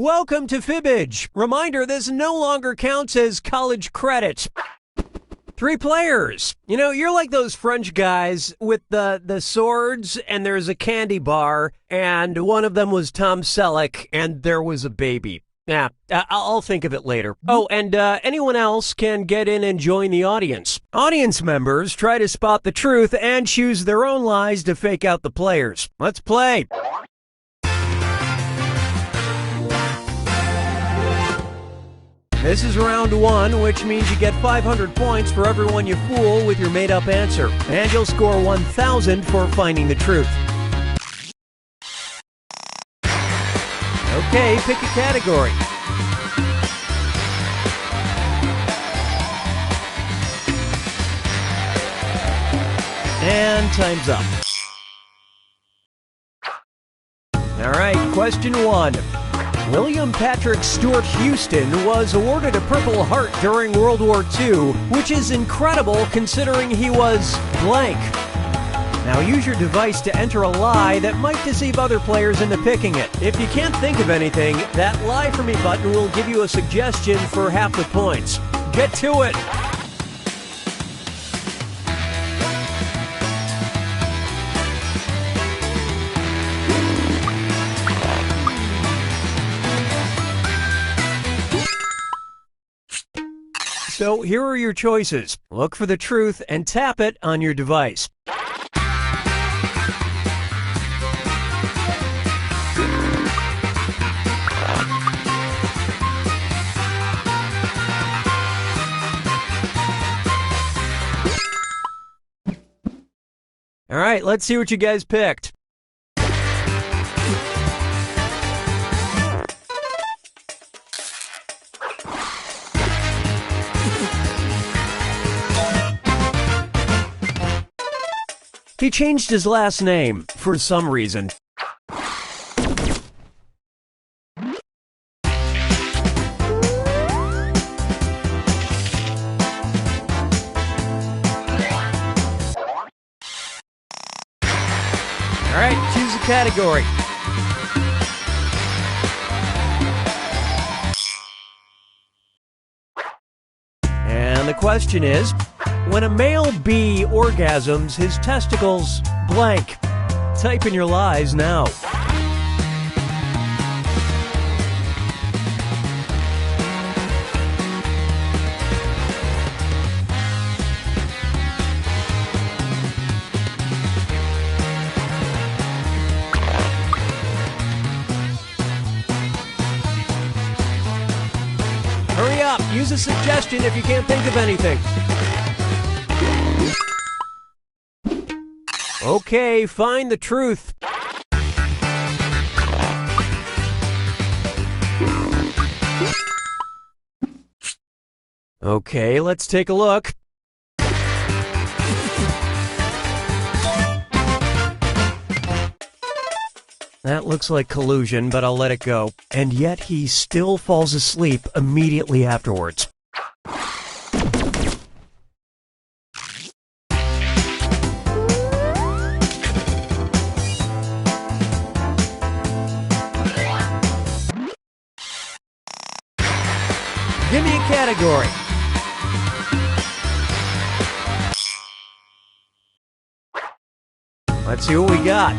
Welcome to Fibbage. Reminder, this no longer counts as college credit. 3 players. You know, you're like those French guys with the swords, and there's a candy bar, and one of them was Tom Selleck, and there was a baby. Yeah, I'll think of it later. Oh, and anyone else can get in and join the audience. Audience members try to spot the truth and choose their own lies to fake out the players. Let's play. This is round 1, which means you get 500 points for everyone you fool with your made-up answer. And you'll score 1,000 for finding the truth. Okay, pick a category. And time's up. All right, question 1. William Patrick Stewart Houston was awarded a Purple Heart during World War II, which is incredible considering he was blank. Now use your device to enter a lie that might deceive other players into picking it. If you can't think of anything, that Lie For Me button will give you a suggestion for half the points. Get to it! So here are your choices. Look for the truth and tap it on your device. All right, let's see what you guys picked. He changed his last name for some reason. All right, choose a category. And the question is, when a male bee orgasms, his testicles blank. Type in your lies now. Hurry up, use a suggestion if you can't think of anything. Okay, find the truth. Okay, let's take a look. That looks like collusion, but I'll let it go. And yet he still falls asleep immediately afterwards. Give me a category. Let's see what we got.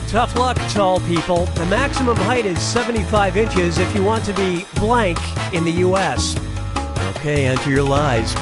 Tough luck, tall people. The maximum height is 75 inches if you want to be blank in the U.S. Okay, enter your lies.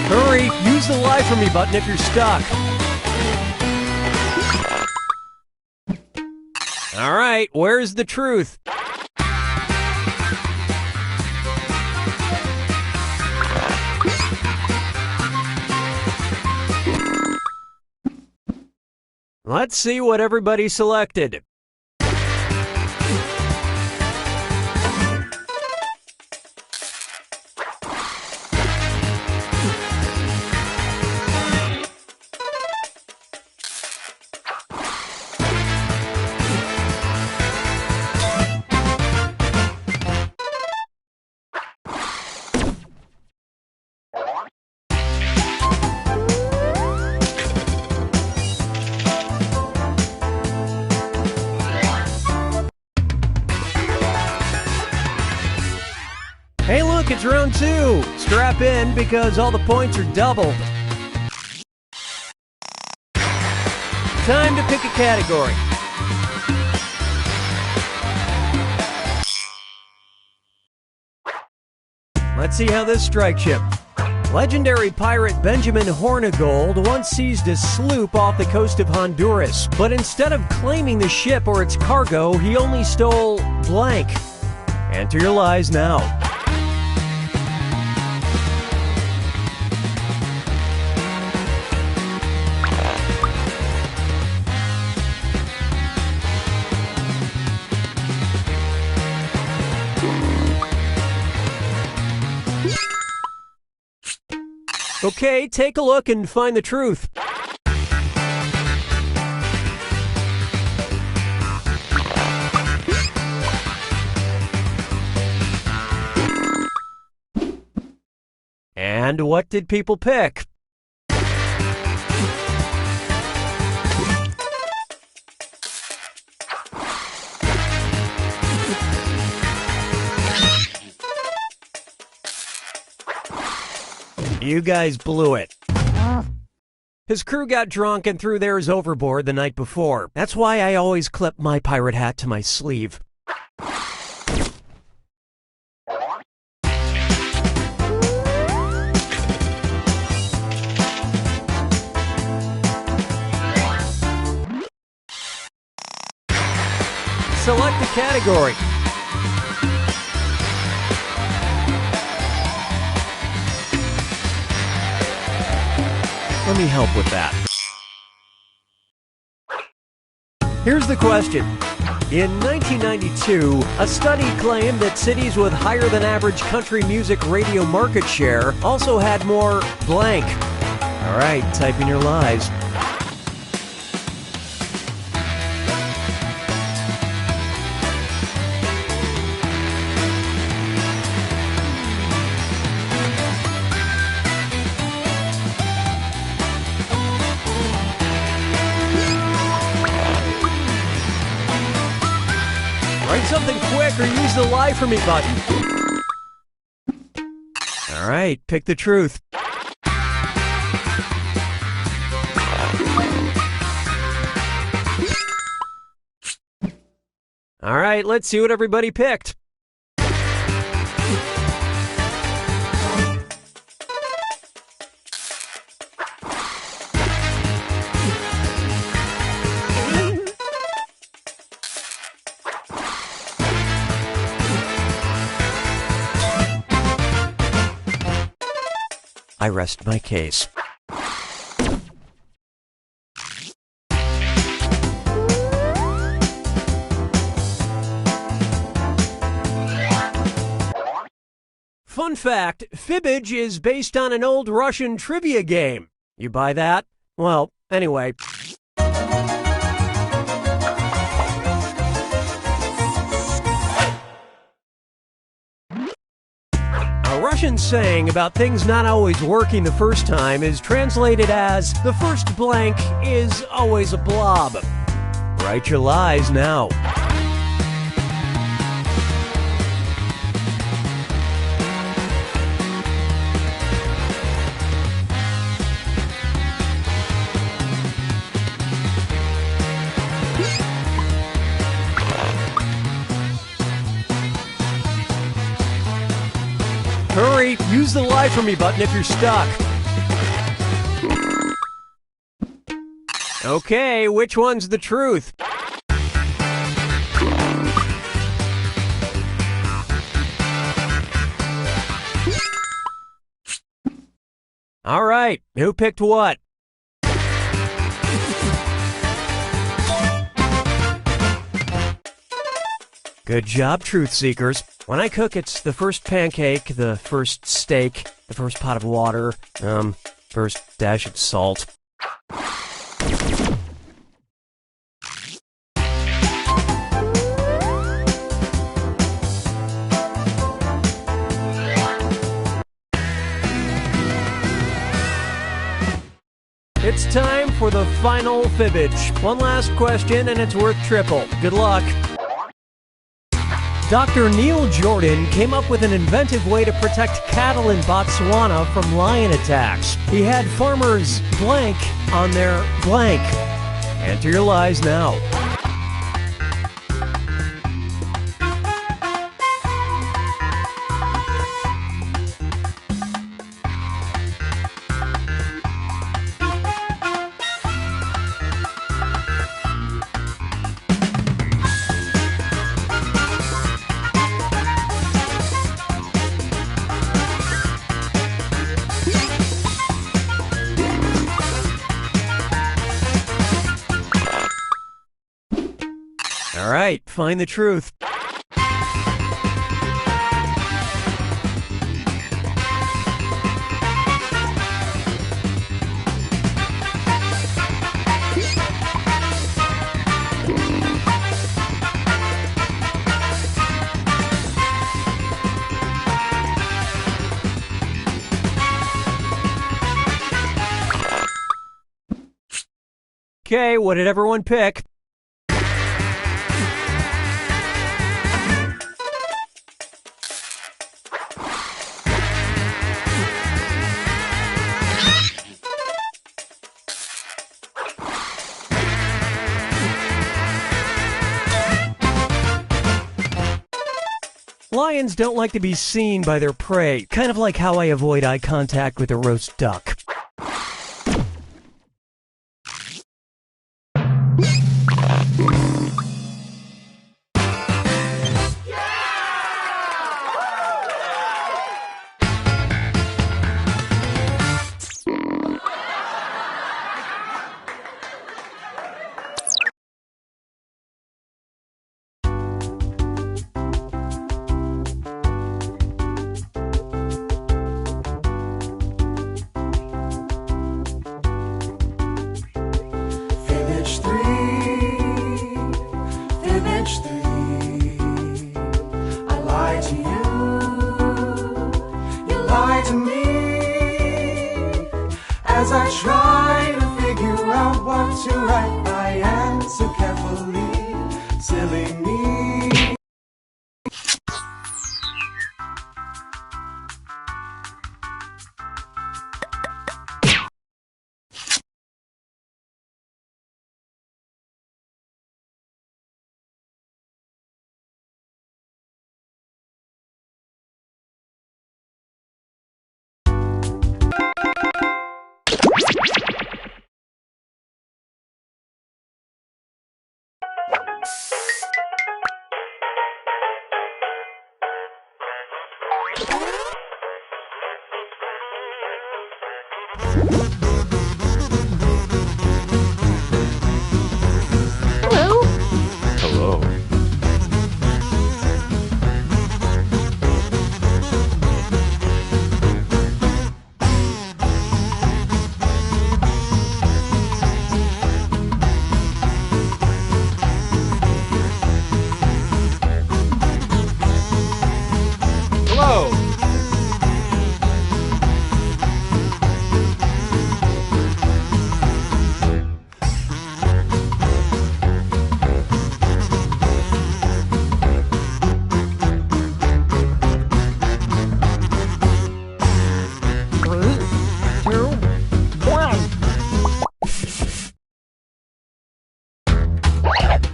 Hurry, use the Lie For Me button if you're stuck. All right, where's the truth? Let's see what everybody selected. it's round 2. Strap in because all the points are doubled. Time to pick a category. Let's see how this strikes you. Legendary pirate Benjamin Hornigold once seized a sloop off the coast of Honduras, but instead of claiming the ship or its cargo, he only stole blank. Enter your lies now. Okay, take a look and find the truth. And what did people pick? You guys blew it. His crew got drunk and threw theirs overboard the night before. That's why I always clip my pirate hat to my sleeve. Select a category. Let me help with that. Here's the question. In 1992, a study claimed that cities with higher than average country music radio market share also had more blank. All right, type in your lies. Write something quick or use the lie for me button. All right, pick the truth. All right, let's see what everybody picked. I rest my case. Fun fact, fibbage is based on an old Russian trivia game. You buy that? Well, anyway. A Russian saying about things not always working the first time is translated as, the first blank is always a blob. Write your lies now. Hurry, use the lie for me button if you're stuck. Okay, which one's the truth? All right, who picked what? Good job, truth seekers. When I cook, it's the first pancake, the first steak, the first pot of water, first dash of salt. It's time for the final fibbage. One last question and it's worth triple. Good luck. Dr. Neil Jordan came up with an inventive way to protect cattle in Botswana from lion attacks. He had farmers blank on their blank. Enter your lies now. All right, find the truth. Okay, what did everyone pick? Lions don't like to be seen by their prey, kind of like how I avoid eye contact with a roast duck. As I try to figure out what to write, I answer carefully, silly me. Hello. Hello. Hello.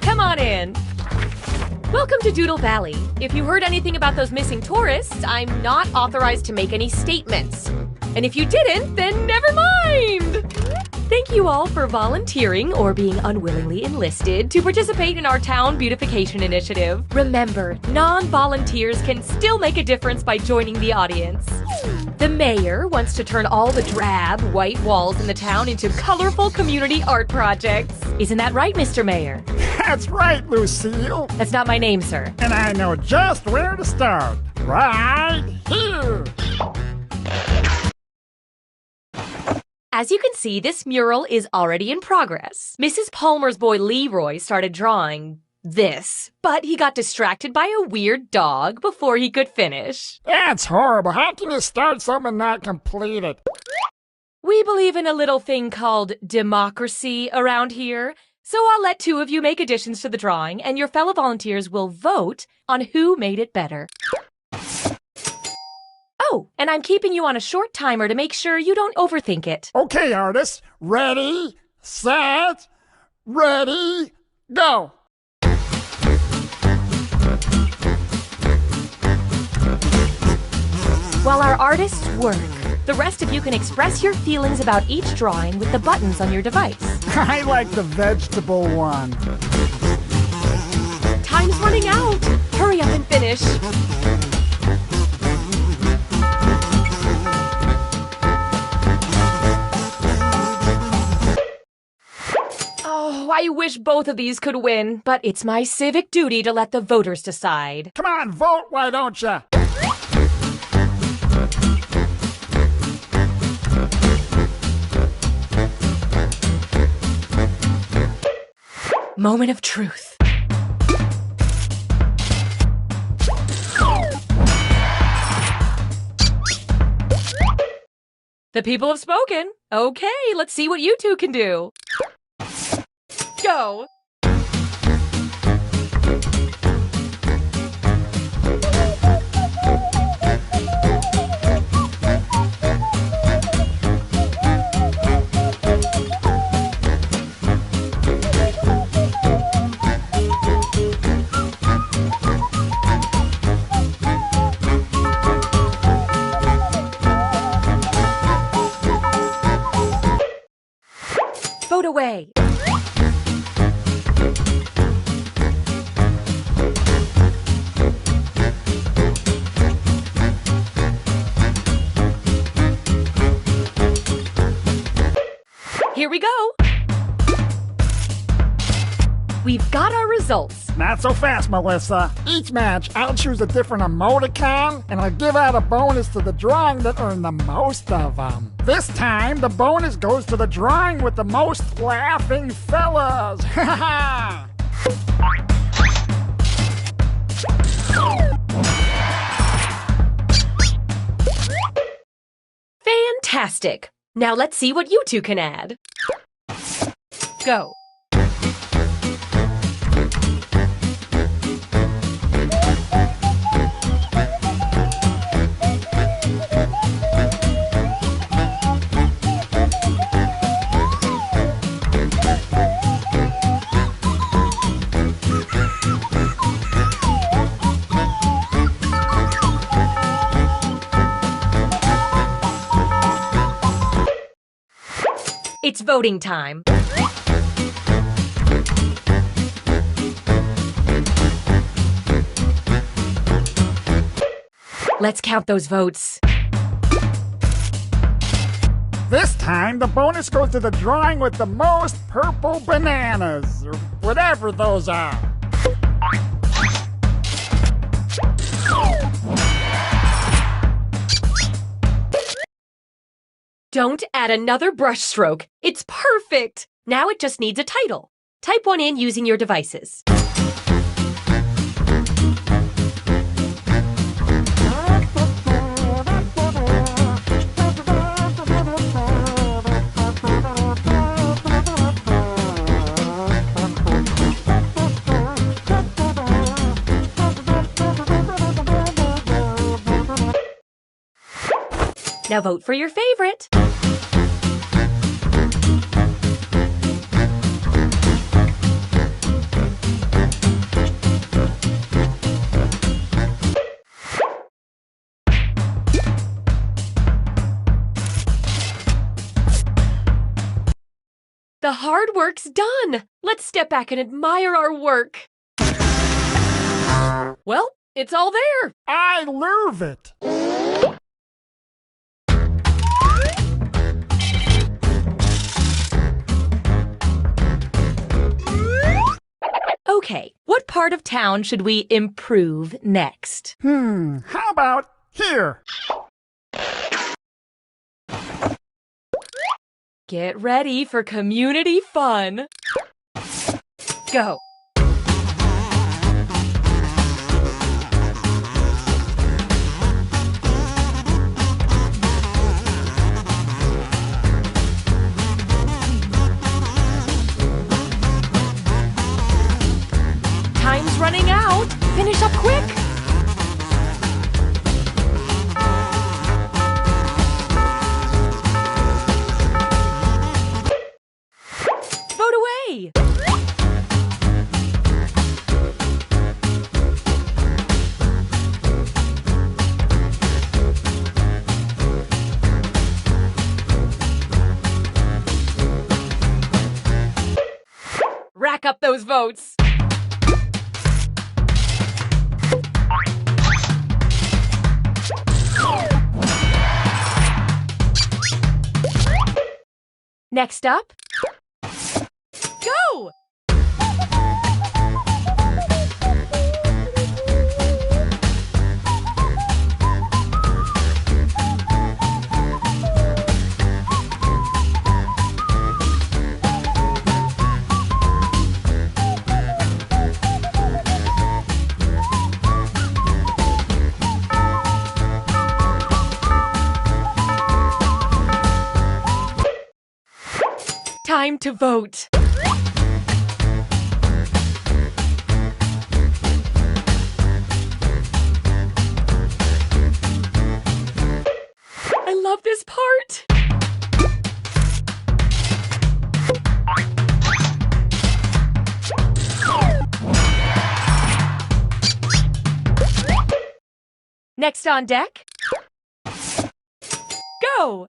Come on in. Welcome to Doodle Valley. If you heard anything about those missing tourists, I'm not authorized to make any statements. And if you didn't, then never mind! Thank you all for volunteering or being unwillingly enlisted to participate in our town beautification initiative. Remember, non-volunteers can still make a difference by joining the audience. The mayor wants to turn all the drab, white walls in the town into colorful community art projects. Isn't that right, Mr. Mayor? That's right, Lucille. That's not my name, sir. And I know just where to start. Right here. As you can see, this mural is already in progress. Mrs. Palmer's boy Leroy started drawing this, but he got distracted by a weird dog before he could finish. That's horrible. How can you start something and not complete it? We believe in a little thing called democracy around here. So I'll let two of you make additions to the drawing, and your fellow volunteers will vote on who made it better. Oh, and I'm keeping you on a short timer to make sure you don't overthink it. Okay, artists. Ready, set, ready, go. While our artists work, the rest of you can express your feelings about each drawing with the buttons on your device. I like the vegetable one. Time's running out. Hurry up and finish. Oh, I wish both of these could win, but it's my civic duty to let the voters decide. Come on, vote, why don't you? Moment of truth. The people have spoken. Okay, let's see what you two can do. Go. Vote away. Here we go. We've got our results. Not so fast, Melissa. Each match, I'll choose a different emoticon, and I'll give out a bonus to the drawing that earned the most of them. This time, the bonus goes to the drawing with the most laughing fellas. Ha ha! Fantastic. Now let's see what you two can add. Go. It's voting time. Let's count those votes. This time, the bonus goes to the drawing with the most purple bananas, or whatever those are. Don't add another brushstroke. It's perfect. Now it just needs a title. Type one in using your devices. Now vote for your favorite. The hard work's done. Let's step back and admire our work. Well, it's all there. I love it. Okay, what part of town should we improve next? How about here? Get ready for community fun. Go. finish up quick. Vote away. Rack up those votes. Next up, go! Time to vote. I love this part. Next on deck, go!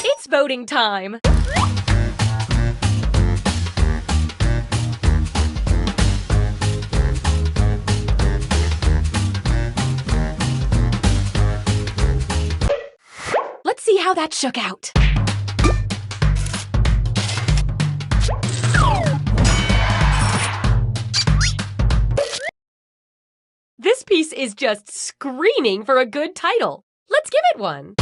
It's voting time. Let's see how that shook out. This piece is just screaming for a good title. Let's give it one.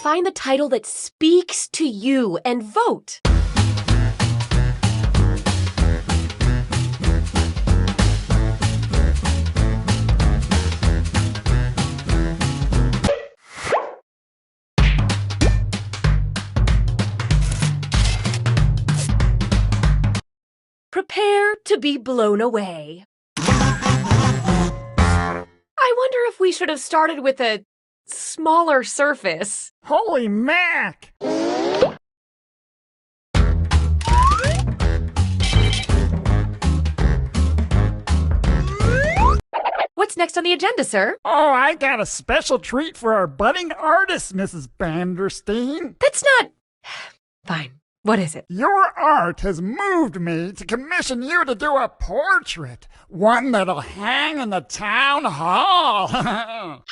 Find the title that speaks to you and vote. Prepare to be blown away. I wonder if we should have started with a smaller surface. Holy Mac! What's next on the agenda, sir? Oh, I got a special treat for our budding artist, Mrs. Banderstein. That's not... Fine. What is it? Your art has moved me to commission you to do a portrait. One that'll hang in the town hall.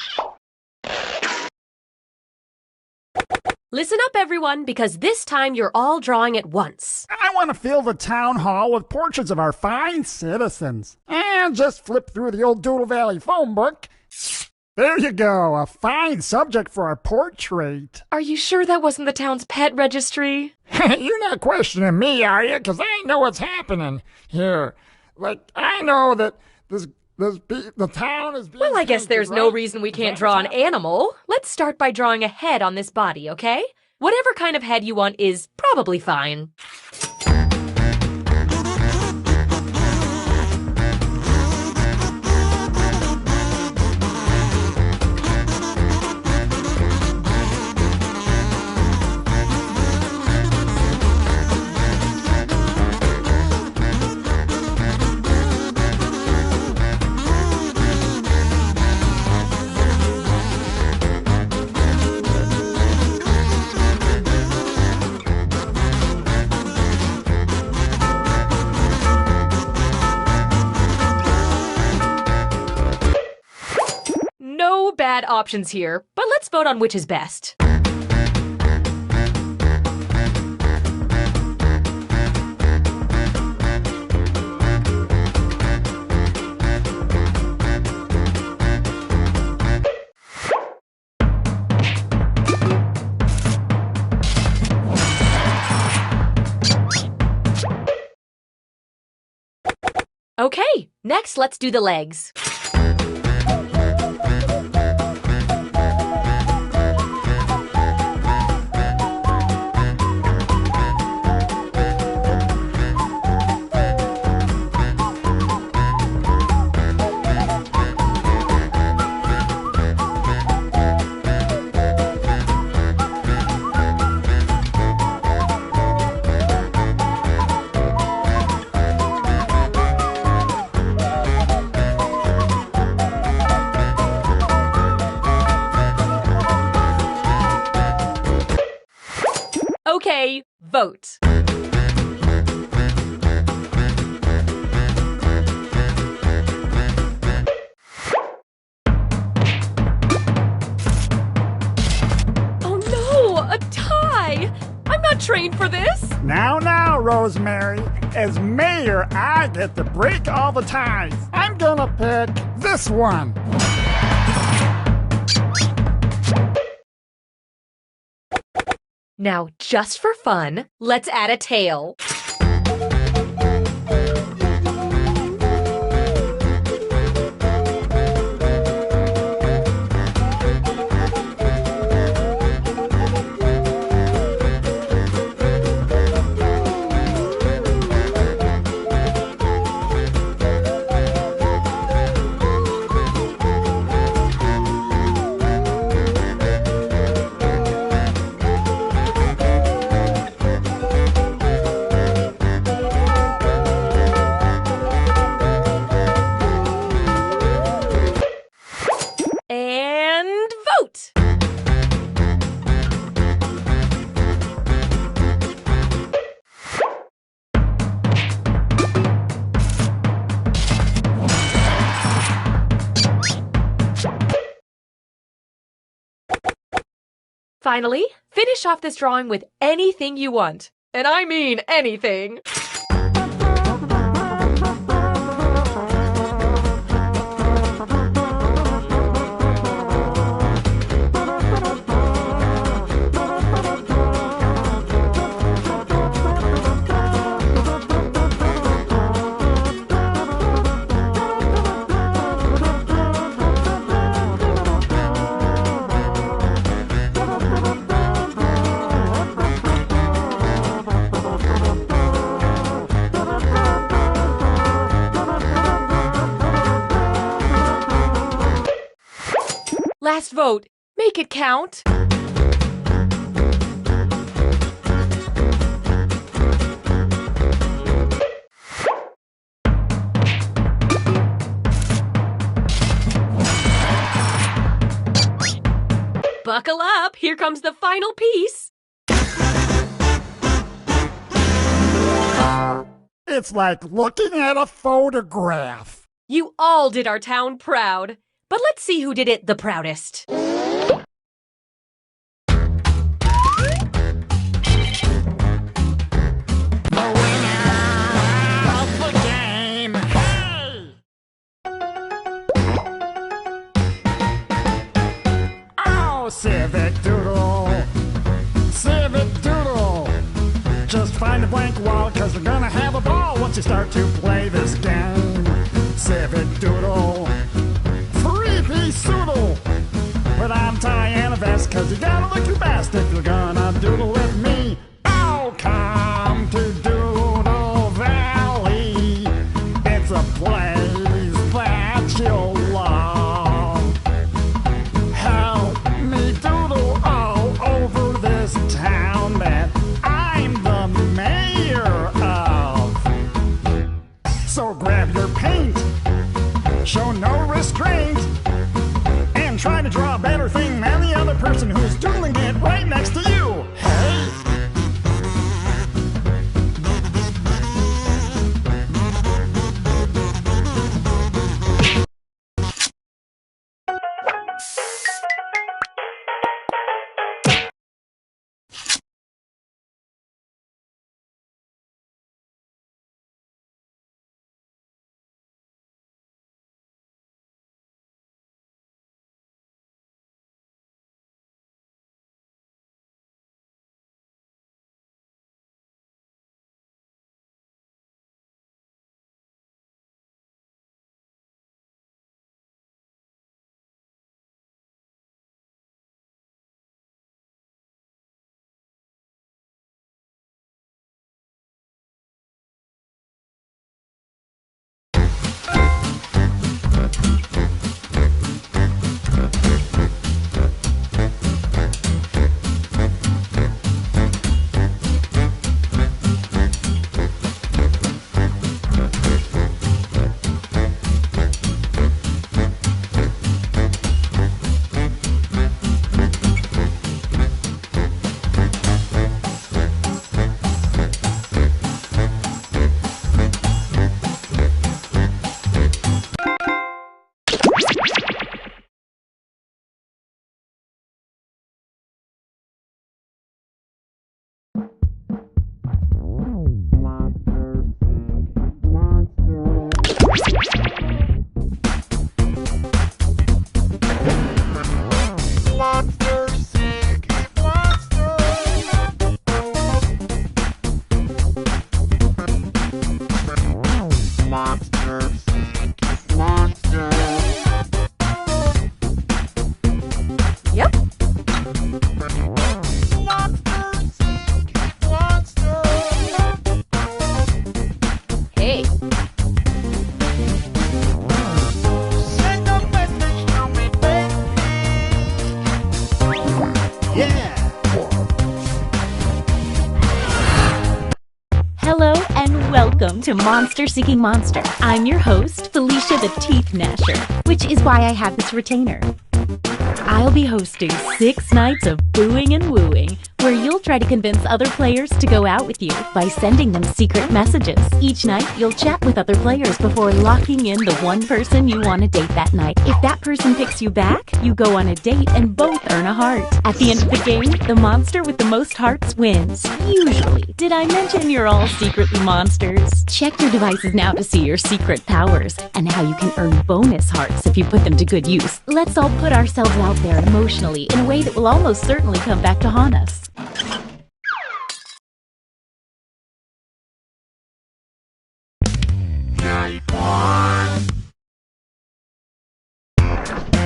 Listen up, everyone, because this time you're all drawing at once. I want to fill the town hall with portraits of our fine citizens. And just flip through the old Doodle Valley phone book. There you go, a fine subject for a portrait. Are you sure that wasn't the town's pet registry? You're not questioning me, are you? Because I know what's happening here. Like, I know that the town is being... Well, I guess there's no reason we can't draw an animal. animal. Let's start by drawing a head on this body, okay? Whatever kind of head you want is probably fine. bad options here, but let's vote on which is best. Okay, next let's do the legs. Okay, vote. Oh no, a tie! I'm not trained for this. Now, Rosemary. As mayor, I get to break all the ties. I'm gonna pick this one. Now, just for fun, let's add a tail. And vote! Finally, finish off this drawing with anything you want. And I mean anything. Last vote. Make it count. Buckle up. Here comes the final piece. It's like looking at a photograph. You all did our town proud. But let's see who did it the proudest. Civic Doodle, Civic Doodle. Just find a blank wall, cause you're gonna have a ball once you start to play this game. Civic Doodle, three-piece doodle. Put on tie and a vest, cause you gotta look your best if you're gonna doodle with me. Oh, come to Doodle Valley. It's a place that you'll love. Help me doodle all over this town that I'm the mayor of. So grab your paint, show no restraint, and try to draw a better thing than the other person who's doodling it right next to you. Hey! Monster seeking monster. Monster seeking monster. Yep. Monster seeking monster. Hey. Send a message to me, baby. Yeah. Hello and welcome to Monster Seeking Monster. I'm your host, Felicia the Teeth Gnasher, which is why I have this retainer. I'll be hosting 6 nights of booing and wooing, where you'll try to convince other players to go out with you by sending them secret messages. Each night, you'll chat with other players before locking in the one person you want to date that night. If that person picks you back, you go on a date and both earn a heart. At the end of the game, the monster with the most hearts wins. Usually. Did I mention you're all secretly monsters? Check your devices now to see your secret powers and how you can earn bonus hearts if you put them to good use. Let's all put ourselves out there emotionally in a way that will almost certainly come back to haunt us.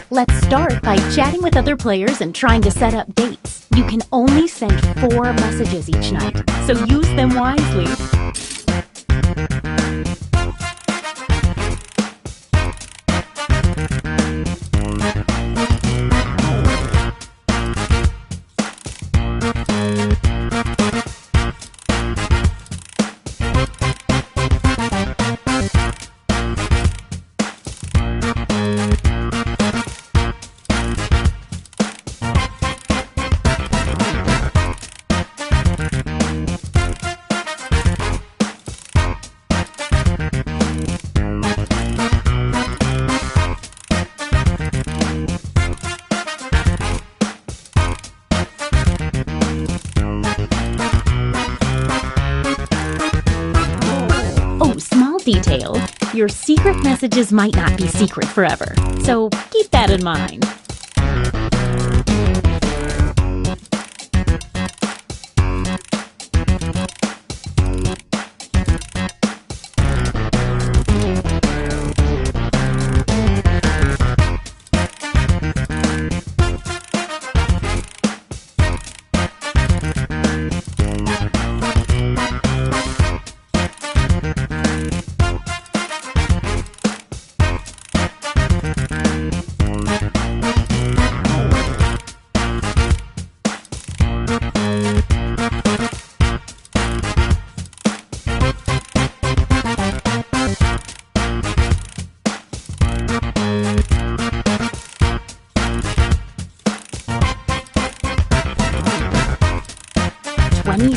Let's start by chatting with other players and trying to set up dates. You can only send 4 messages each night, so use them wisely. 'Oh, small detail. Your secret messages might not be secret forever, so keep that in mind.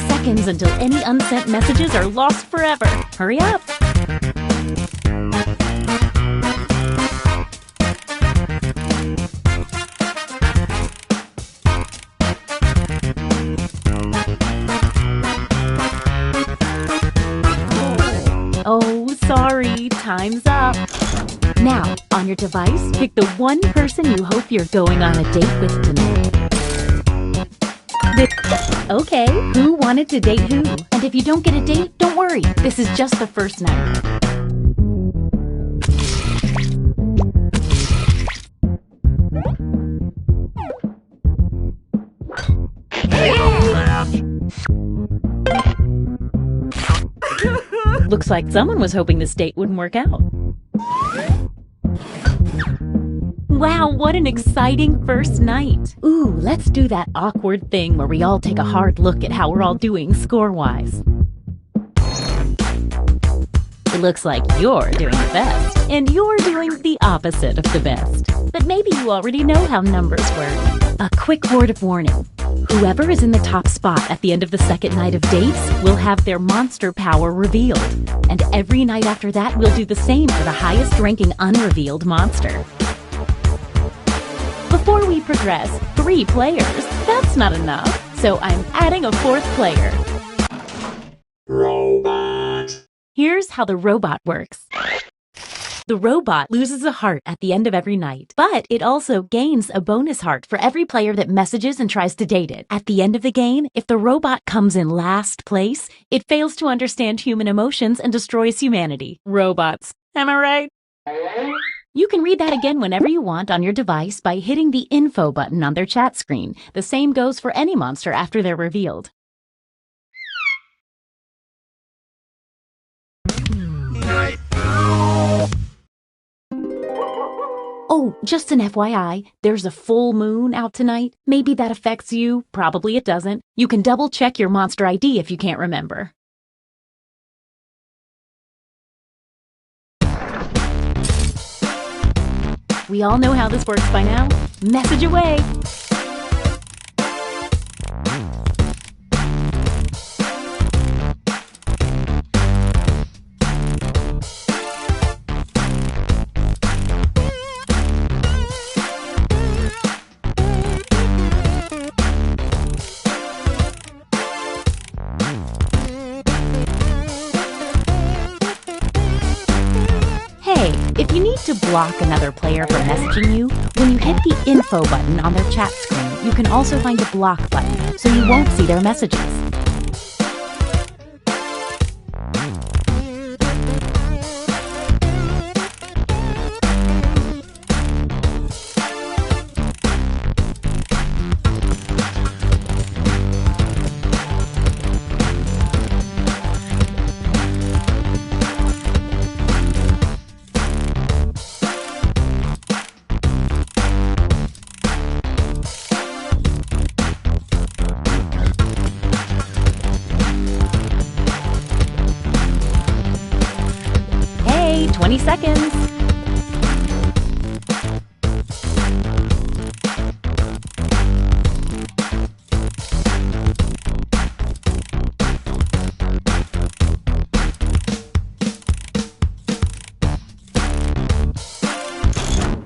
Seconds until any unsent messages are lost forever. Hurry up! Oh, sorry, time's up. Now, on your device, pick the one person you hope you're going on a date with tonight. Okay, who wanted to date who? And if you don't get a date, don't worry. This is just the first night. Looks like someone was hoping this date wouldn't work out. Wow, what an exciting first night. Ooh, let's do that awkward thing where we all take a hard look at how we're all doing score-wise. It looks like you're doing the best, and you're doing the opposite of the best. But maybe you already know how numbers work. A quick word of warning. Whoever is in the top spot at the end of the second night of dates will have their monster power revealed. And every night after that, we'll do the same for the highest ranking unrevealed monster. Before we progress, 3 players, that's not enough. So I'm adding a 4th player. Robot. Here's how the robot works. The robot loses a heart at the end of every night, but it also gains a bonus heart for every player that messages and tries to date it. At the end of the game, if the robot comes in last place, it fails to understand human emotions and destroys humanity. Robots. Am I right? You can read that again whenever you want on your device by hitting the info button on their chat screen. The same goes for any monster after they're revealed. Oh, just an FYI, there's a full moon out tonight. Maybe that affects you. Probably it doesn't. You can double check your monster ID if you can't remember. We all know how this works by now. Message away! If you need to block another player from messaging you, when you hit the info button on their chat screen, you can also find a block button, so you won't see their messages. Hey, 20 seconds.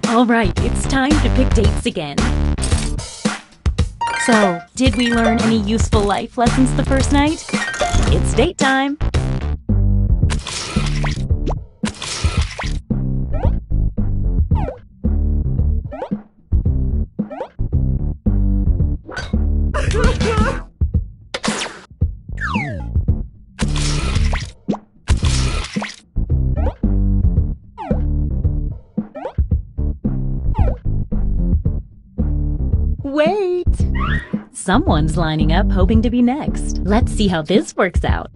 All right, it's time to pick dates again. So, did we learn any useful life lessons the first night? It's date time. Wait! Someone's lining up hoping to be next. Let's see how this works out.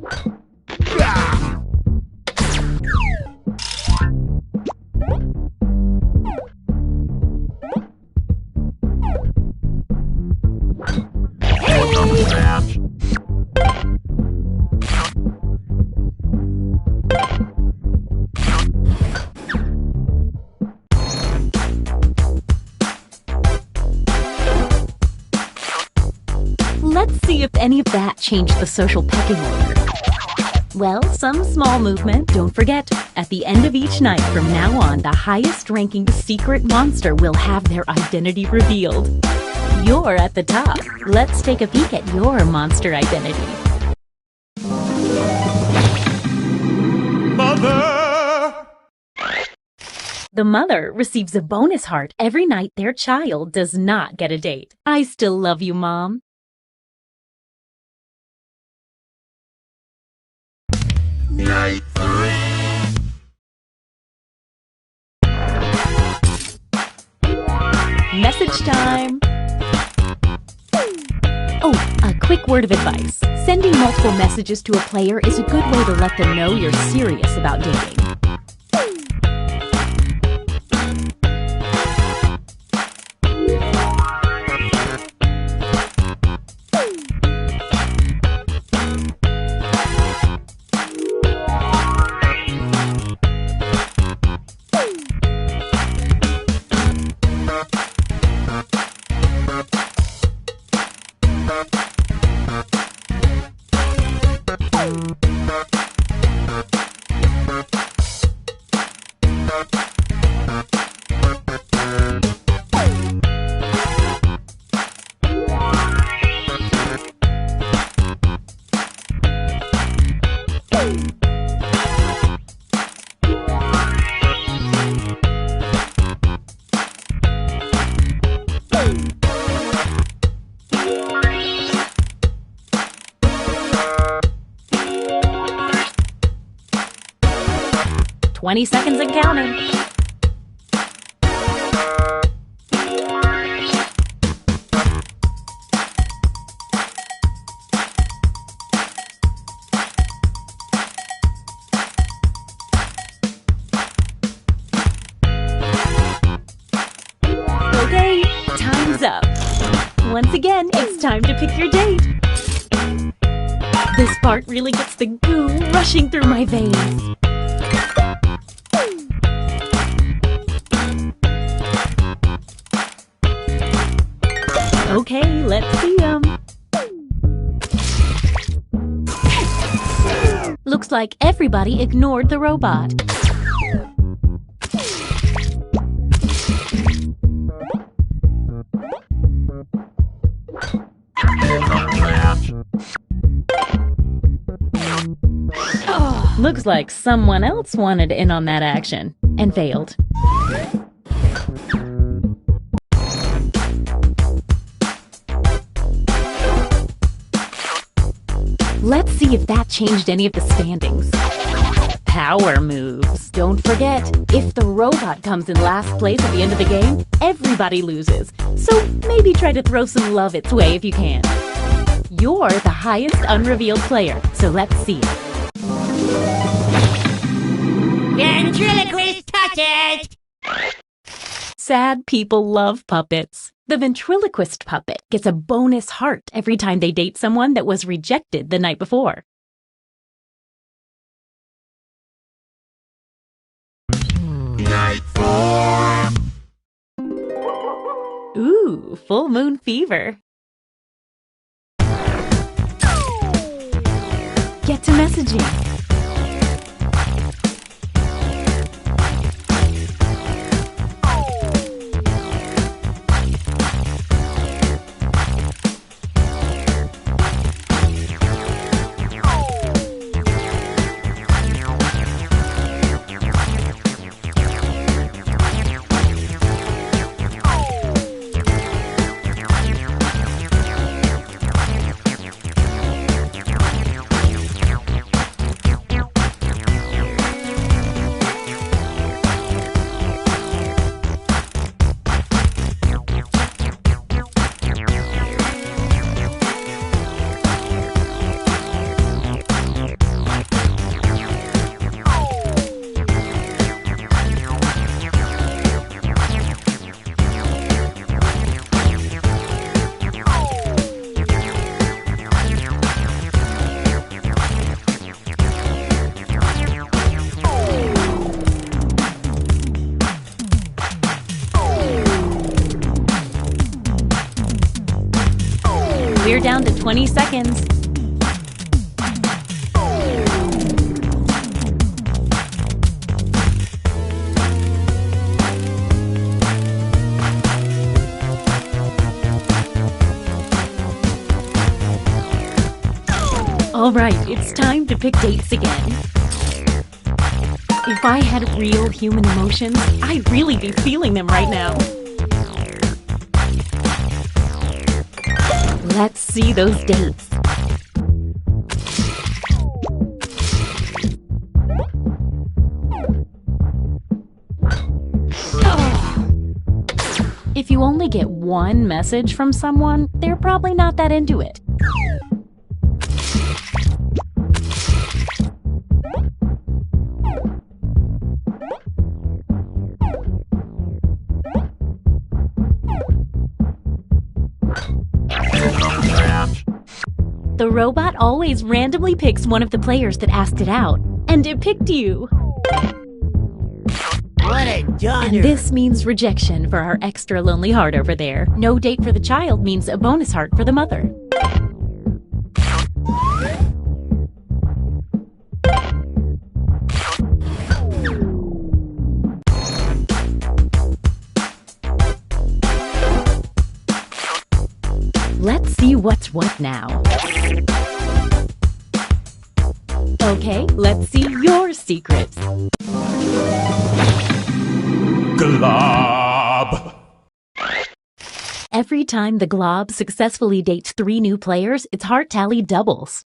Let's see if any of that changed the social pecking order. Well, some small movement. Don't forget, at the end of each night from now on, the highest-ranking secret monster will have their identity revealed. You're at the top. Let's take a peek at your monster identity. Mother! The mother receives a bonus heart every night their child does not get a date. I still love you, Mom. Night 3. Message time! Oh, a quick word of advice. Sending multiple messages to a player is a good way to let them know you're serious about dating. 20 seconds and counting. Okay, time's up. Once again, it's time to pick your date. This part really gets the goo rushing through my veins. Okay, let's see 'em. Looks like everybody ignored the robot. Looks like someone else wanted in on that action and failed. Let's see if that changed any of the standings. Power moves. Don't forget, if the robot comes in last place at the end of the game, everybody loses. So maybe try to throw some love its way if you can. You're the highest unrevealed player, so let's see it. Ventriloquist touches! Sad people love puppets. The ventriloquist puppet gets a bonus heart every time they date someone that was rejected the night before. Ooh, full moon fever. Get to messaging. We're down to 20 seconds. All right, it's time to pick dates again. If I had real human emotions, I'd really be feeling them right now. Let's see those dates. If you only get one message from someone, they're probably not that into it. The robot always randomly picks one of the players that asked it out, and it picked you. What a donner! And this means rejection for our extra lonely heart over there. No date for the child means a bonus heart for the mother. Let's see what's what now. Okay, let's see your secrets. Glob. Every time the glob successfully dates 3 new players, its heart tally doubles.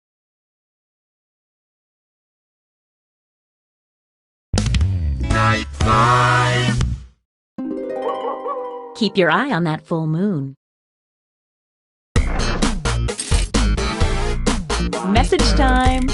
Keep your eye on that full moon. Message time.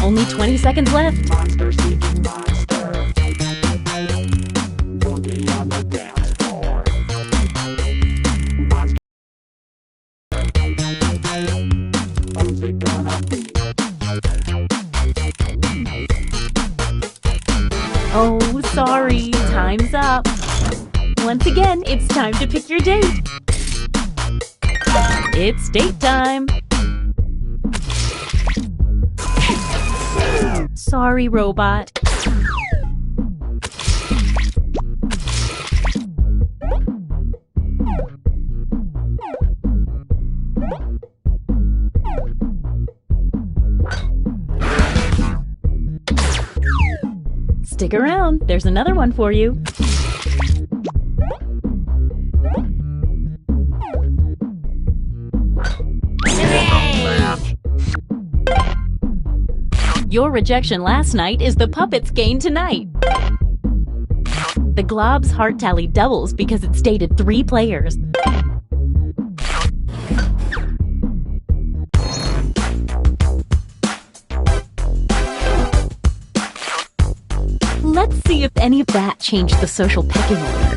Only 20 seconds left. Oh, sorry. Time's up. Once again, it's time to pick your date. It's date time. Sorry, robot. Stick around. There's another one for you. Your rejection last night is the puppet's gain tonight. The Glob's heart tally doubles because it stated 3 players. Let's see if any of that changed the social pecking order.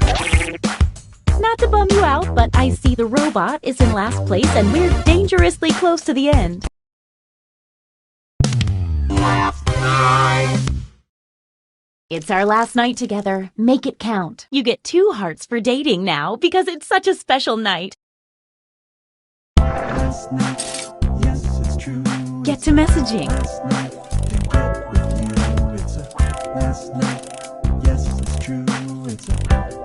Not to bum you out, but I see the robot is in last place and we're dangerously close to the end. It's our last night together. Make it count. You get 2 hearts for dating now because it's such a special night. Last night, yes, it's true. Get to messaging. Last night, to get with you. It's a last night, yes, it's true. It's a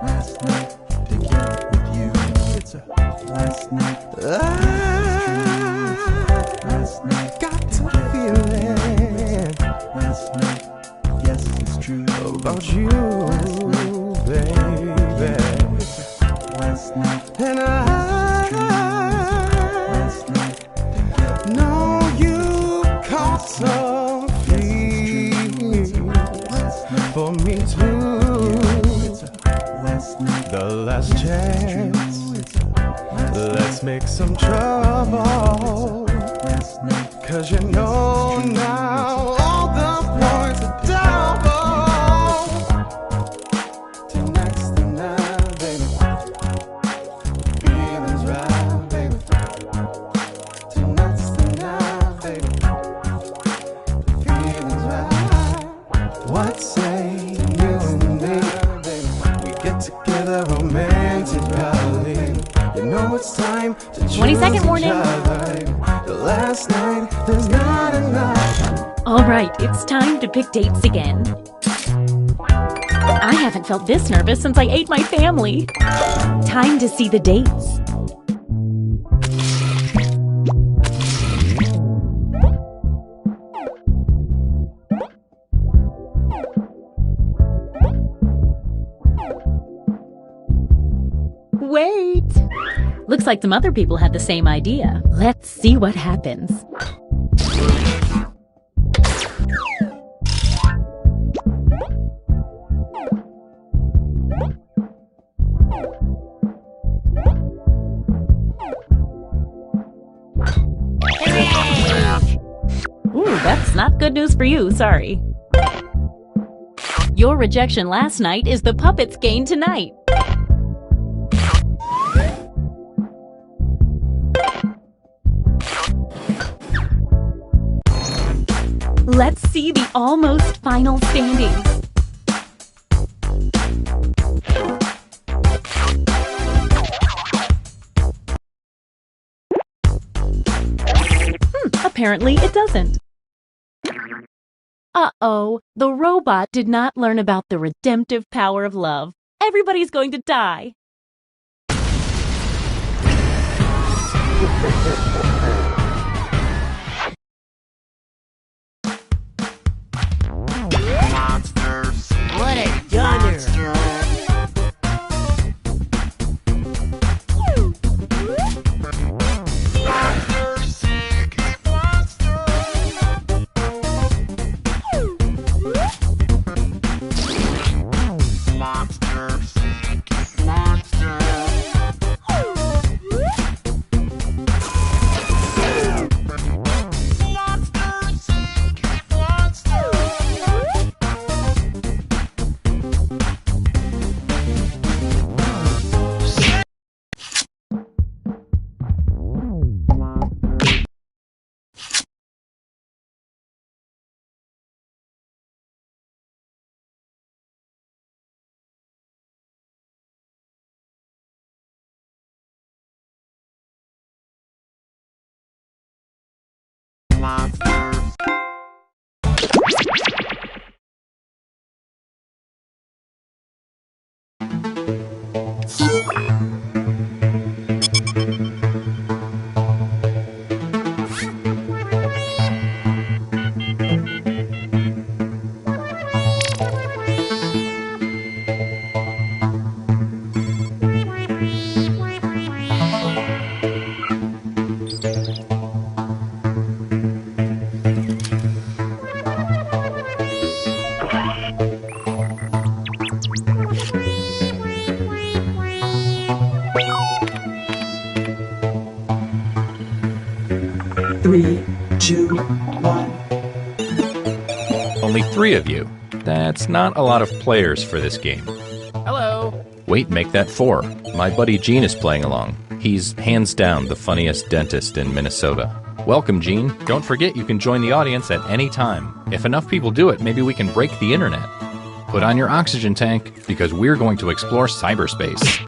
last night, to get with you. It's a last night, last night, got to feel it. Last night, yes, it's true. About you, baby. Last night, and last night, know you caught some feelings for me too. The last chance, let's make some trouble. 'Cause you know now all the points are double. Tonight's the night, baby. Feelings right, baby. Tonight's the night, baby. Feelings right. What say you and me? We get together romantically. You know it's time to 20-second warning. The last night, there's not enough. All right, it's time to pick dates again. I haven't felt this nervous since I ate my family. Time to see the dates. Wait! Looks like some other people had the same idea. Let's see what happens. good news for you, sorry. Your rejection last night is the puppet's gain tonight. Let's see the almost final standings. Apparently it doesn't. Uh-oh, the robot did not learn about the redemptive power of love. Everybody's going to die. What a dunner. Three, two, one. Only 3 of you. That's not a lot of players for this game. Hello. Wait, make that 4. My buddy Gene is playing along. He's hands down the funniest dentist in Minnesota. Welcome, Gene. Don't forget you can join the audience at any time. If enough people do it, maybe we can break the internet. Put on your oxygen tank, because we're going to explore cyberspace.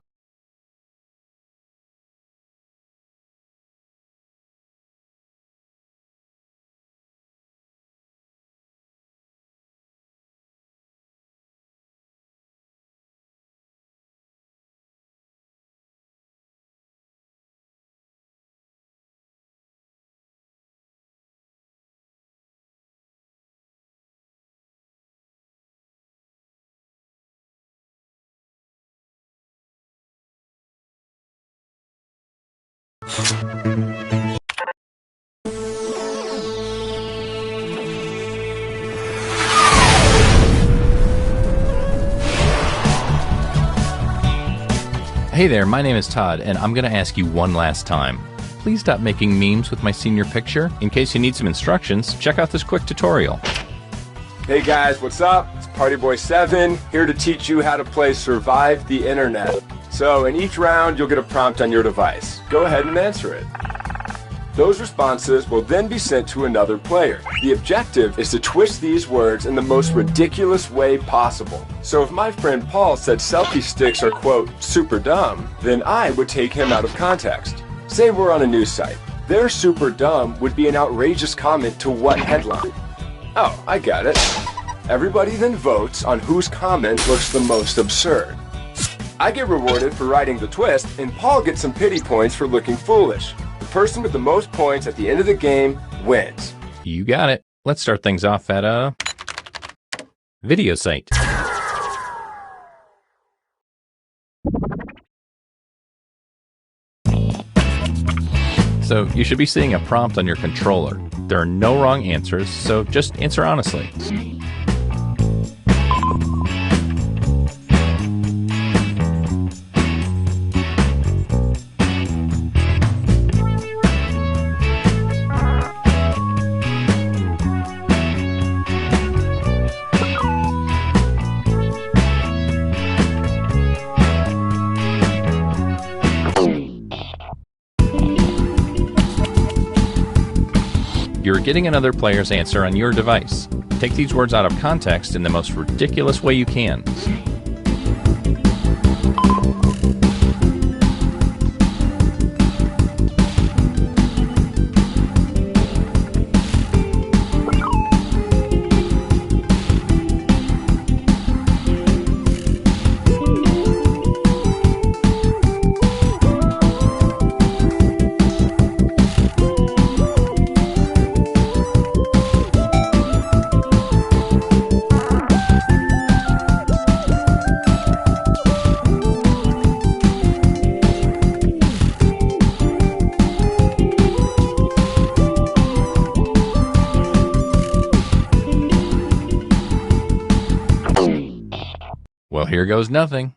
Hey there, my name is Todd, and I'm going to ask you one last time. Please stop making memes with my senior picture. In case you need some instructions, check out this quick tutorial. Hey guys, what's up? It's Partyboy7 here to teach you how to play Survive the Internet. So in each round, you'll get a prompt on your device. Go ahead and answer it. Those responses will then be sent to another player. The objective is to twist these words in the most ridiculous way possible. So if my friend Paul said selfie sticks are, quote, super dumb, then I would take him out of context. Say we're on a news site. Their super dumb would be an outrageous comment to what headline? Oh, I got it. Everybody then votes on whose comment looks the most absurd. I get rewarded for writing the twist, and Paul gets some pity points for looking foolish. The person with the most points at the end of the game wins. You got it. Let's start things off at a video site. So you should be seeing a prompt on your controller. There are no wrong answers, so just answer honestly. You're getting another player's answer on your device. Take these words out of context in the most ridiculous way you can. Well, here goes nothing.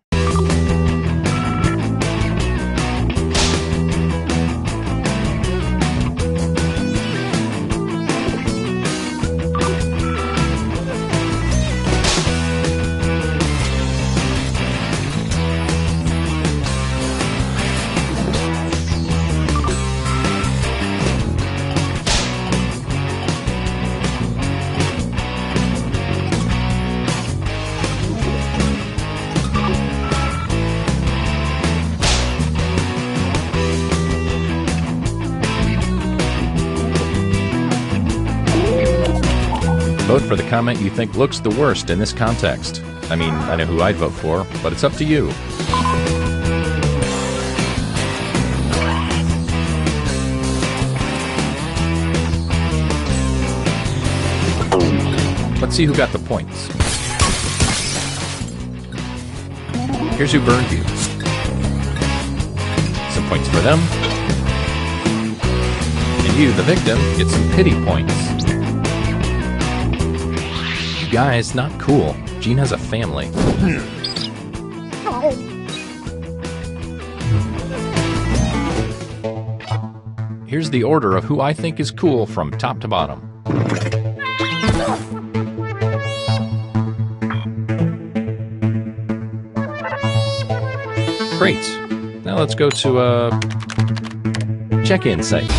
Vote for the comment you think looks the worst in this context. I mean, I know who I'd vote for, but it's up to you. Let's see who got the points. Here's who burned you. Some points for them. And you, the victim, get some pity points. You guys, not cool. Gene has a family. Here's the order of who I think is cool from top to bottom. Great. Now let's go to a check-in site.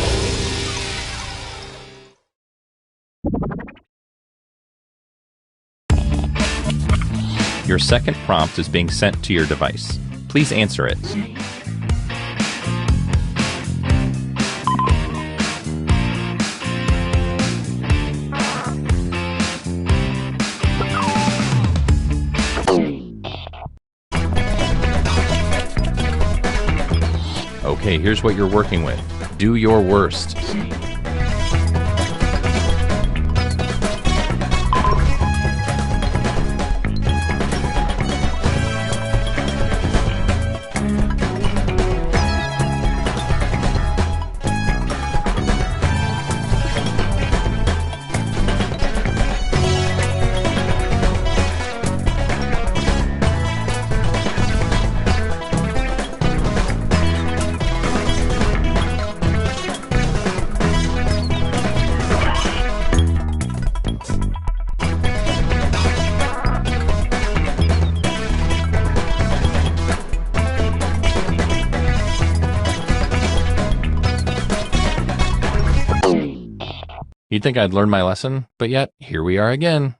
Your second prompt is being sent to your device. Please answer it. Okay, here's what you're working with. Do your worst. You'd think I'd learned my lesson, but yet, here we are again.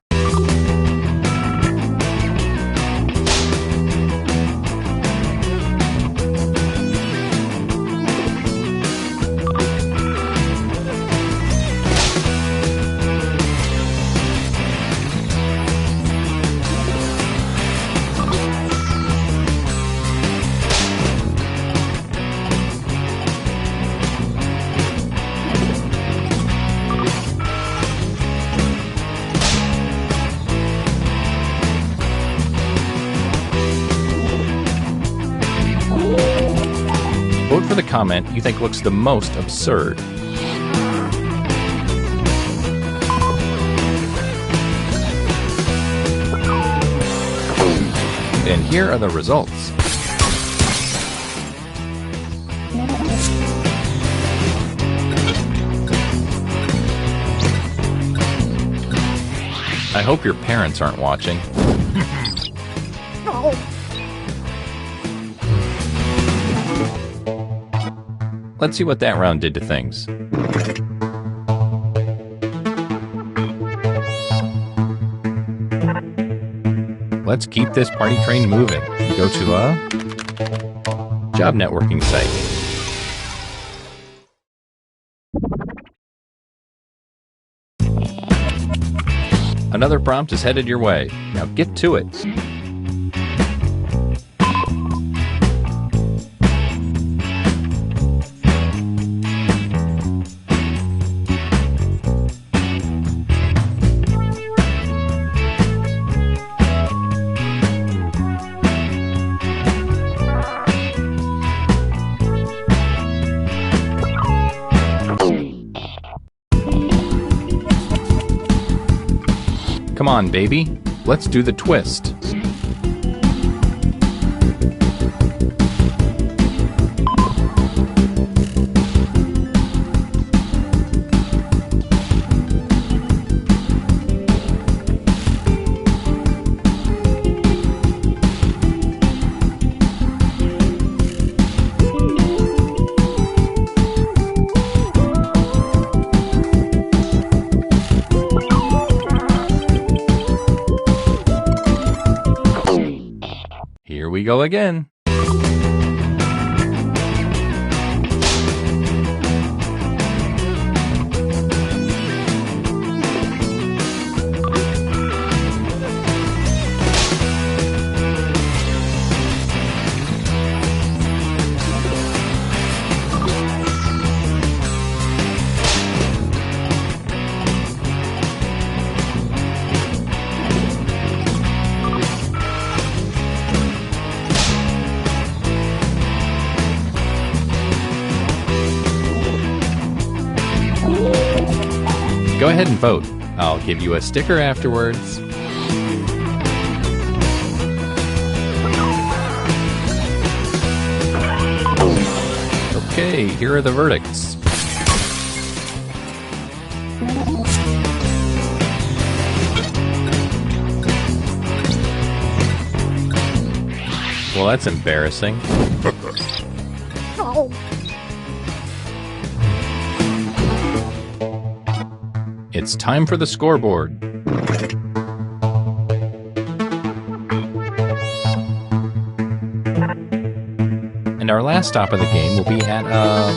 Vote for the comment you think looks the most absurd. And here are the results. I hope your parents aren't watching. Let's see what that round did to things. Let's keep this party train moving. Go to a job networking site. Another prompt is headed your way. Now get to it. Come on, baby. Let's do the twist. Here we go again. Go ahead and vote. I'll give you a sticker afterwards. Okay, here are the verdicts. Well, that's embarrassing. It's time for the scoreboard. And our last stop of the game will be at a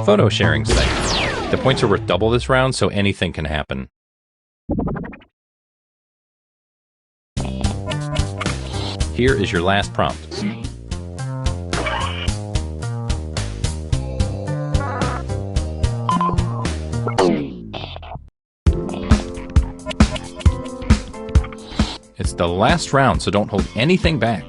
photo sharing site. The points are worth double this round, so anything can happen. Here is your last prompt. It's the last round, so don't hold anything back.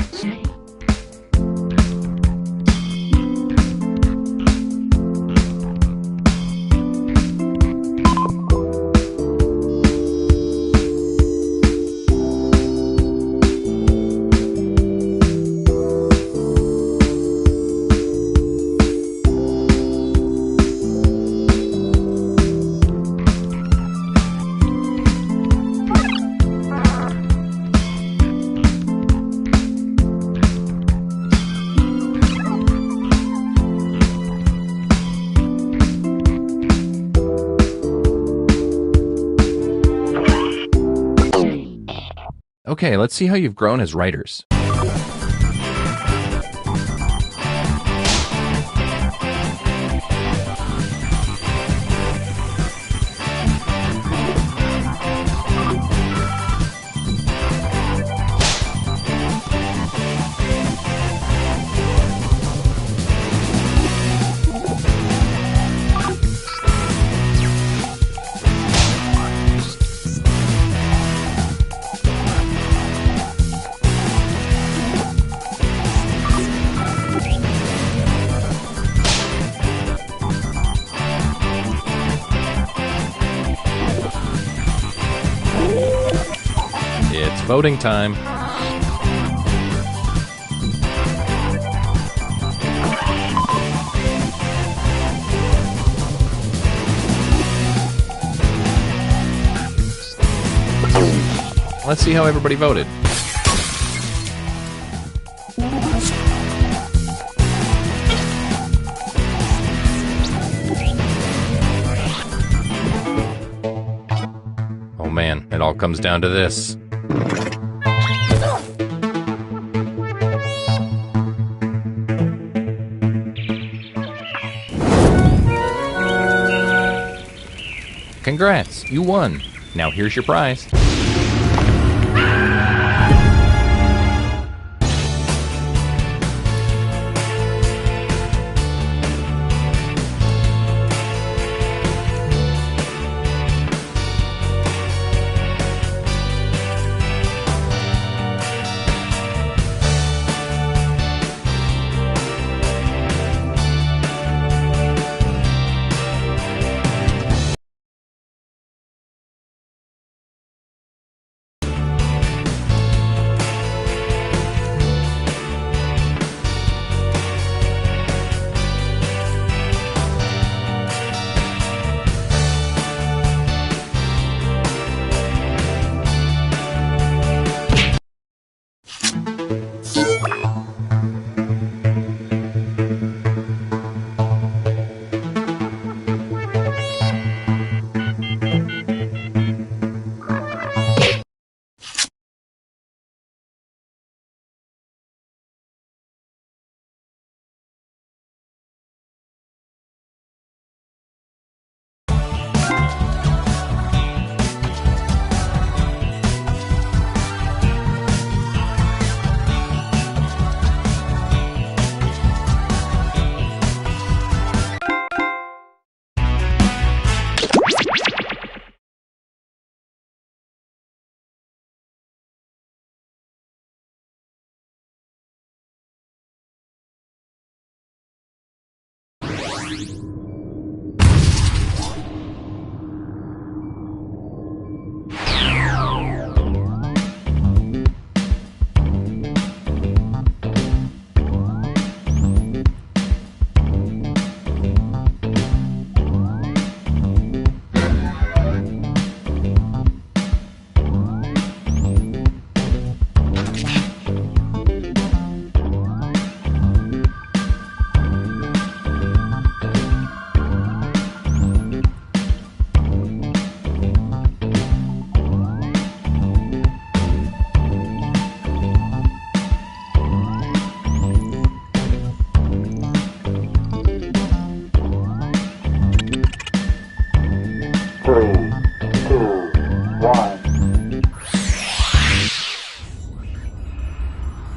Okay, let's see how you've grown as writers. It's voting time. Let's see how everybody voted. Oh man, it all comes down to this. Congrats, you won. Now here's your prize.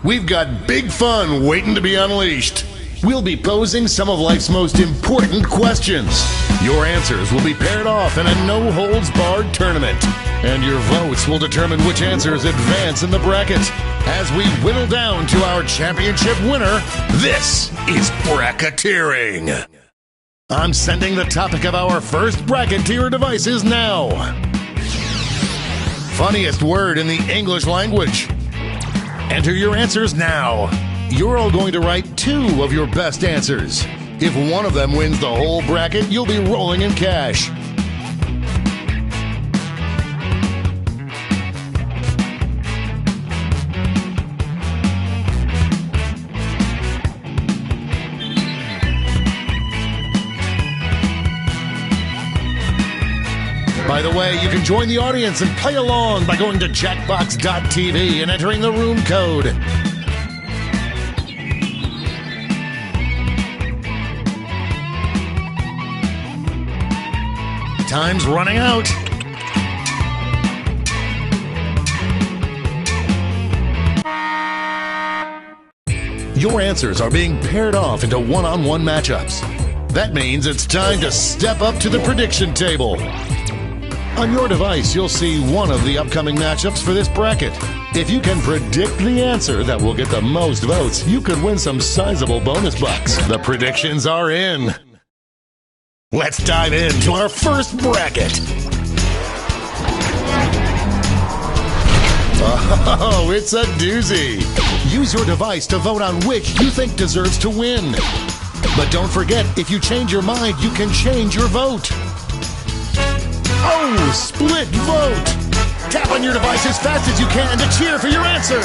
We've got big fun waiting to be unleashed. We'll be posing some of life's most important questions. Your answers will be paired off in a no-holds-barred tournament. And your votes will determine which answers advance in the bracket. As we whittle down to our championship winner, this is bracketeering. I'm sending the topic of our first bracket to your devices now. Funniest word in the English language. Enter your answers now. You're all going to write 2 of your best answers. If one of them wins the whole bracket, you'll be rolling in cash. By the way, you can join the audience and play along by going to jackbox.tv and entering the room code. Time's running out. Your answers are being paired off into one-on-one matchups. That means it's time to step up to the prediction table. On your device, you'll see one of the upcoming matchups for this bracket. If you can predict the answer that will get the most votes, you could win some sizable bonus bucks. The predictions are in. Let's dive into our first bracket. Oh, it's a doozy. Use your device to vote on which you think deserves to win. But don't forget, if you change your mind, you can change your vote. Oh, split vote! Tap on your device as fast as you can to cheer for your answer.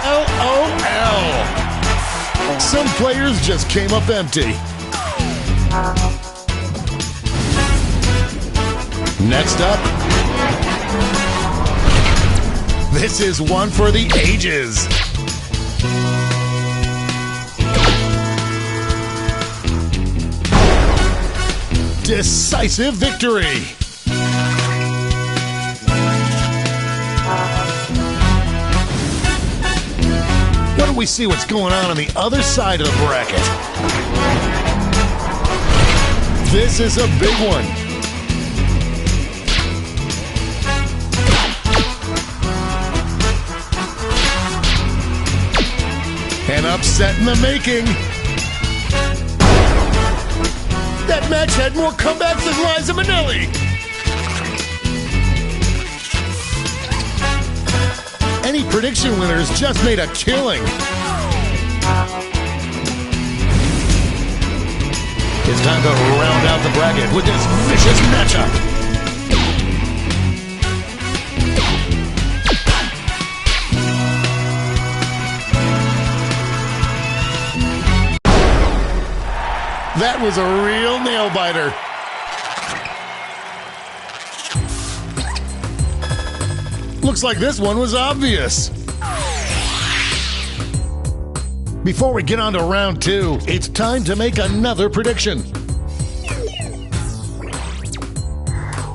LOL. Some players just came up empty. Next up, This is one for the ages. Decisive victory. Why don't we see what's going on the other side of the bracket? This is a big one. An upset in the making. That match had more comebacks than Liza Minnelli. Any prediction winners just made a killing. It's time to round out the bracket with this vicious matchup. That was a real nail-biter. Looks like this one was obvious. Before we get on to round two, it's time to make another prediction.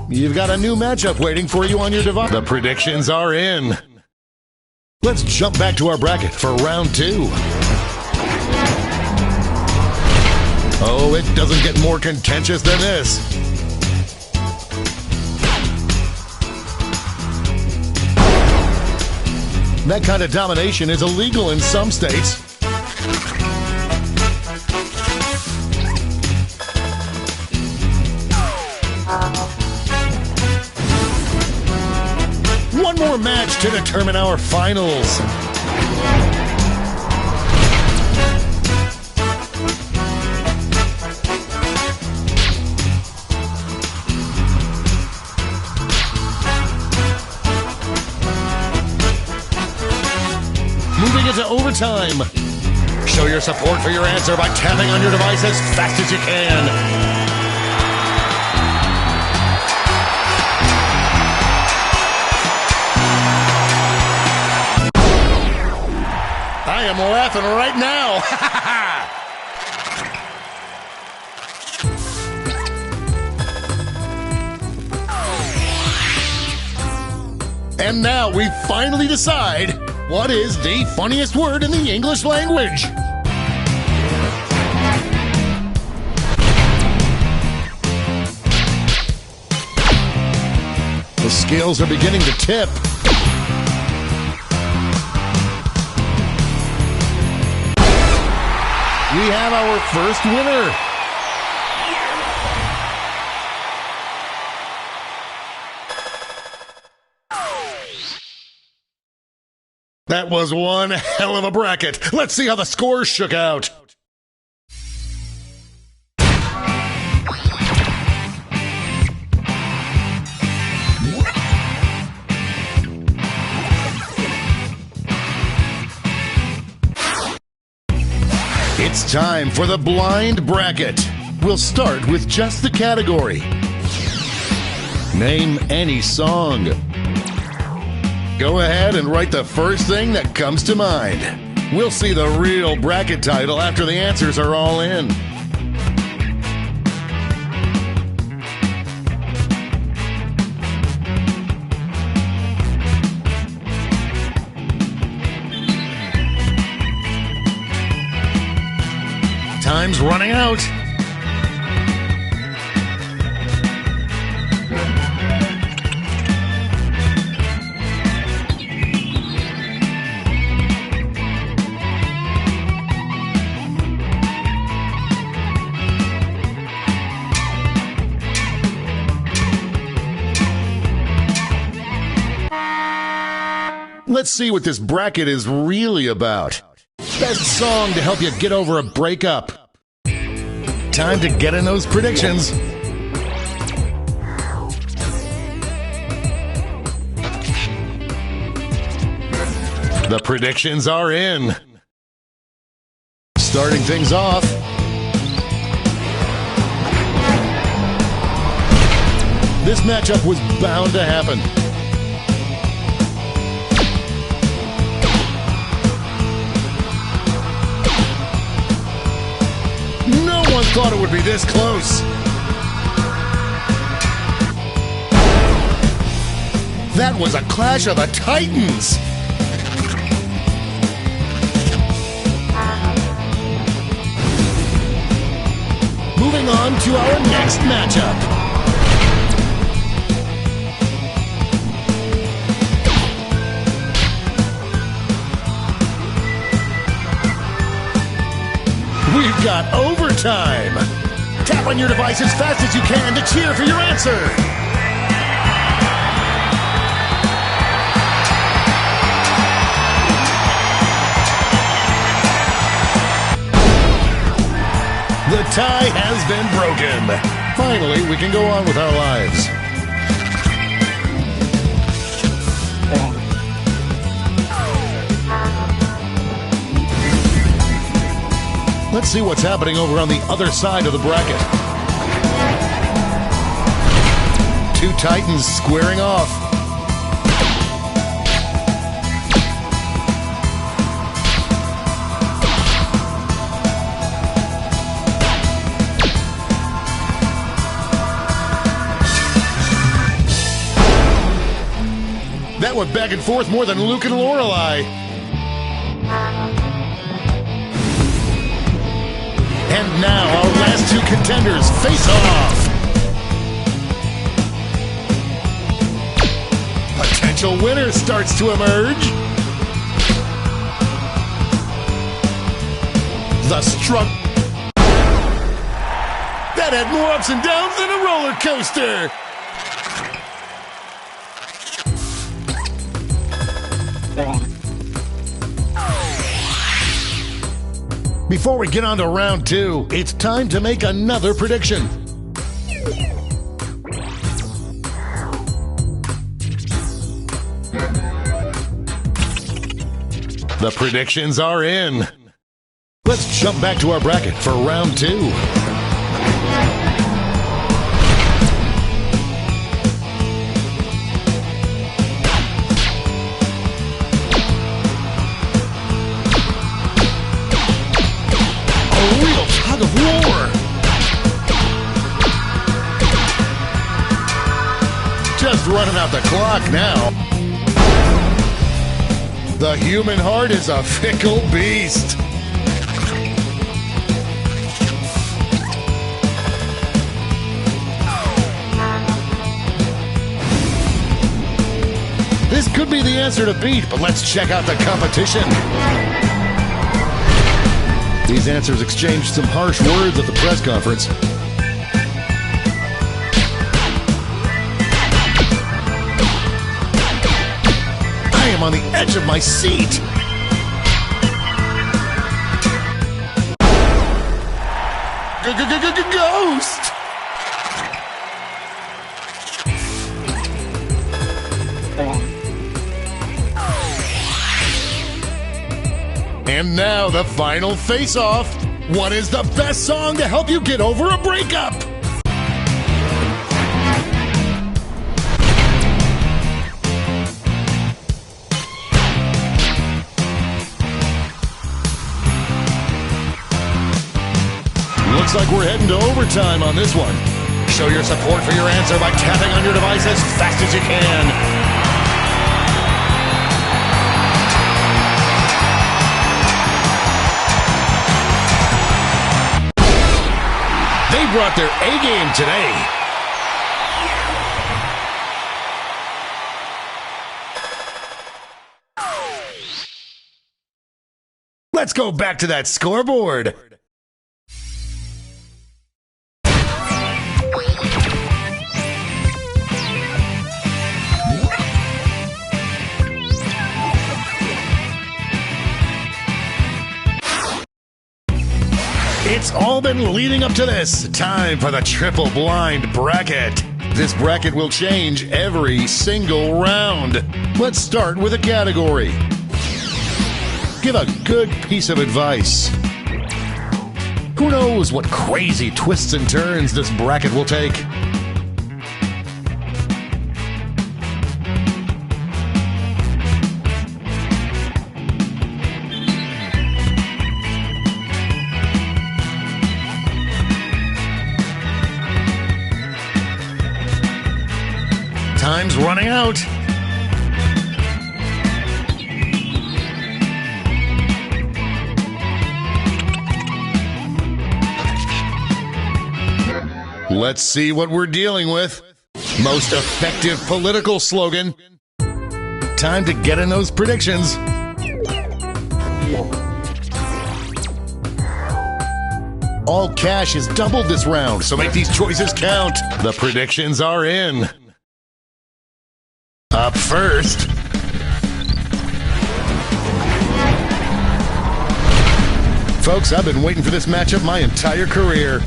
You've got a new matchup waiting for you on your device. The predictions are in. Let's jump back to our bracket for round two. Oh, it doesn't get more contentious than this. That kind of domination is illegal in some states. One more match to determine our finals. Moving into overtime. Show your support for your answer by tapping on your device as fast as you can. I am laughing right now. And now we finally decide what is the funniest word in the English language. The scales are beginning to tip. We have our first winner. That was one hell of a bracket. Let's see how the scores shook out. It's time for the blind bracket. We'll start with just the category. Name any song. Go ahead and write the first thing that comes to mind. We'll see the real bracket title after the answers are all in. Time's running out. Let's see what this bracket is really about. Best song to help you get over a breakup. Time to get in those predictions. The predictions are in. Starting things off. This matchup was bound to happen. one thought it would be this close. That was a clash of the Titans. Moving on to our next matchup. We've got overtime. Tap on your device as fast as you can to cheer for your answer. The tie has been broken. Finally, we can go on with our lives. Let's see what's happening over on the other side of the bracket. Two Titans squaring off. That went back and forth more than Luke and Lorelei. And now our last two contenders face off. Potential winner starts to emerge. The struggle. That had more ups and downs than a roller coaster. Before we get on to round two, it's time to make another prediction. The predictions are in. Let's jump back to our bracket for round two. Of war. Just running out the clock now. The human heart is a fickle beast. This could be the answer to beat, but let's check out the competition. These answers exchanged some harsh words at the press conference. I am on the edge of my seat. Ghost! And now the final face-off. What is the best song to help you get over a breakup? Looks like we're heading to overtime on this one. Show your support for your answer by tapping on your device as fast as you can. They brought their A-game today. Let's go back to that scoreboard. It's all been leading up to this. Time for the triple blind bracket. This bracket will change every single round. Let's start with a category. Give a good piece of advice. Who knows what crazy twists and turns this bracket will take? Time's running out. Let's see what we're dealing with. Most effective political slogan. Time to get in those predictions. All cash is doubled this round, so make these choices count. The predictions are in. Up first. Folks, I've been waiting for this matchup my entire career.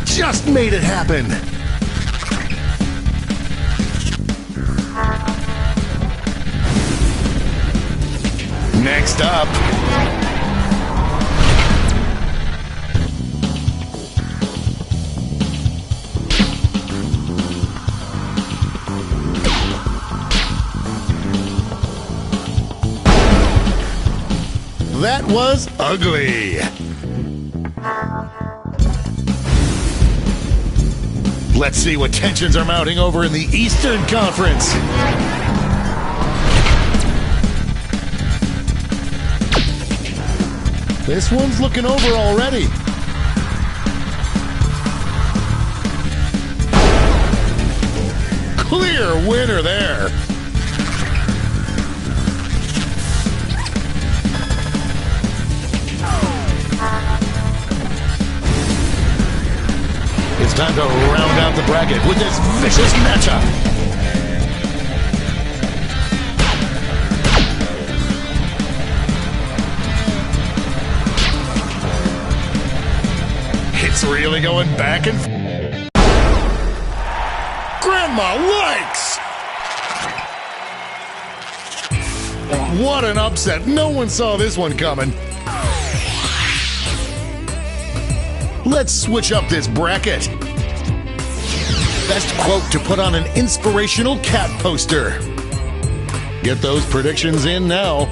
Just made it happen. Next up. That was ugly. Let's see what tensions are mounting over in the Eastern Conference. This one's looking over already. Clear winner there. It's time to round out the bracket with this vicious matchup. It's really going back and forth. Grandma likes! What an upset. No one saw this one coming. Let's switch up this bracket. Best quote to put on an inspirational cat poster. Get those predictions in now.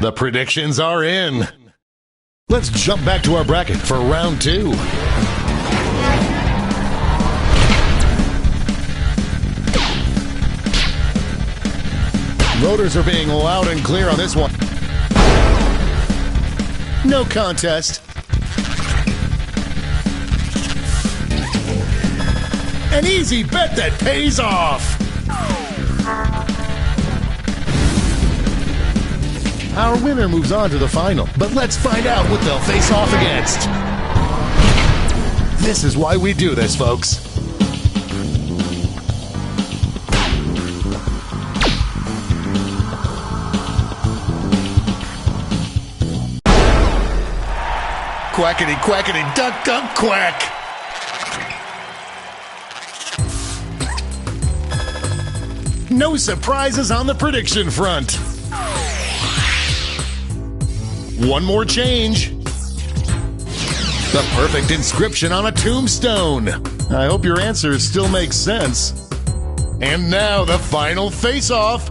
The predictions are in. Let's jump back to our bracket for round 2. Voters are being loud and clear on this one. No contest. An easy bet that pays off. Our winner moves on to the final, but let's find out what they'll face off against. This is why we do this, folks. Quackity, quackity, duck, duck, quack. No surprises on the prediction front. One more change. The perfect inscription on a tombstone. I hope your answers still make sense. And now the final face-off.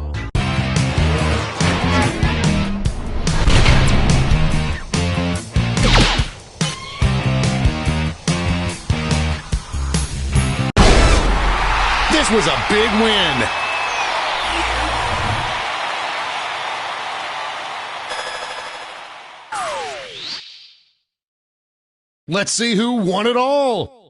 This was a big win. Let's see who won it all.